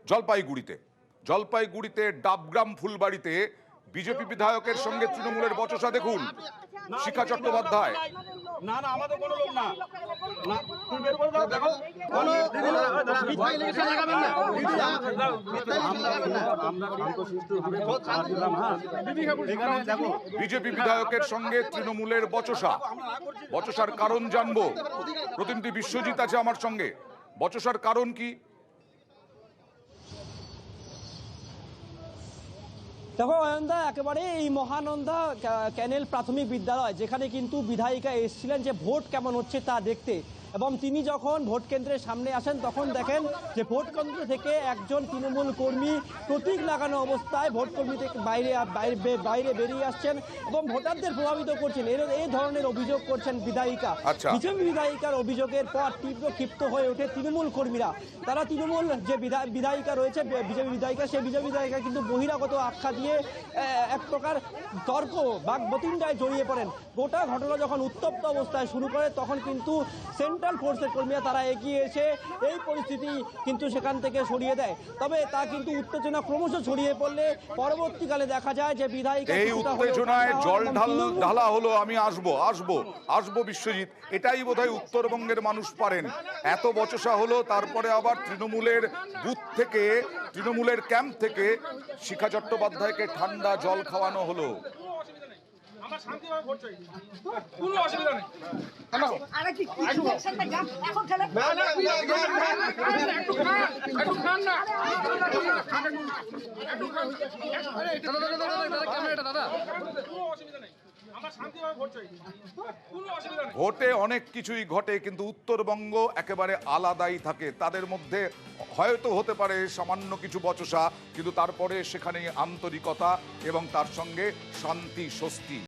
জলপাইগুড়িতে ডাবগ্রাম ফুলবাড়িতে বিজেপি বিধায়কের সঙ্গে তৃণমূলের বচসা দেখুন। শিখা চট্টোপাধ্যায় না না আমাদের কোনো লোক না না তুমি বের করে দাও দেখো বিজেপি বিধায়কের সঙ্গে তৃণমূলের বচসার কারণ জানবো। প্রতিনিধি বিশ্বজিৎ আছে আমার সঙ্গে। বচসার কারণ কি? দেখো অয়নদা, একেবারে এই মহানন্দা ক্যানেল প্রাথমিক বিদ্যালয় যেখানে কিন্তু বিধায়িকা এসেছিলেন যে ভোট কেমন হচ্ছে তা দেখতে, এবং তিনি যখন ভোট কেন্দ্রের সামনে আসেন তখন দেখেন যে ভোট কেন্দ্র থেকে একজন তৃণমূল কর্মী প্রতীক লাগানো অবস্থায় ভোট কর্মী থেকে বাইরে বেরিয়ে আসছেন এবং ভোটারদের প্রভাবিত করছেন। এই ধরনের অভিযোগ করছেন বিধায়িকা। বিজেপি বিধায়িকার অভিযোগের পর তীব্র ক্ষিপ্ত হয়ে ওঠে তৃণমূল কর্মীরা। তারা তৃণমূল যে বিধায়িকা রয়েছে বিজেপি বিধায়িকা, সেই বিজেপি বিধায়িকা কিন্তু বহিরাগত আখ্যা দিয়ে এক প্রকার তর্ক বা বতিন্দায় জড়িয়ে পড়েন। গোটা ঘটনা যখন উত্তপ্ত অবস্থায় শুরু করে তখন কিন্তু সেন্ট্রাল ফোর্সের কর্মীরা তারা এগিয়ে এসে এই পরিস্থিতি কিন্তু সেখান থেকে সরিয়ে দেয়। তবে তা কিন্তু উত্তেজনা ক্রমশ ছড়িয়ে পড়লে পরবর্তীকালে দেখা যায় যে বিধায়িকা এই উত্তেজনায় জল ঢালা হলো। আমি আসবো বিশ্বজিৎ, এটাই বোধহয় উত্তরবঙ্গের মানুষ পারেন। এত বচসা হলো, তারপরে আবার তৃণমূলের বুথ থেকে, তৃণমূলের ক্যাম্প থেকে শিখা চট্টোপাধ্যায়কে ঠান্ডা জল খাওয়ানো হলো। আমরা শান্তিভাবে ভোট চাই, কোনো অসুবিধা নেই। আরে কি ইলেকশনটা গা এখন খেলে না না একটু খান না আরে দাদা ক্যামেরাটা দাদা, কোনো অসুবিধা নেই। আমরা শান্তিভাবে ভোট চাই, কোনো অসুবিধা নেই। ভোটে অনেক কিছুই ঘটে, কিন্তু উত্তরবঙ্গ একেবারে আলাদাই থাকে। তাদের মধ্যে হয়তো হতে পারে সামান্য কিছু বচসা, কিন্তু তারপরে সেখানে আন্তরিকতা এবং তার সঙ্গে শান্তি স্বস্তি।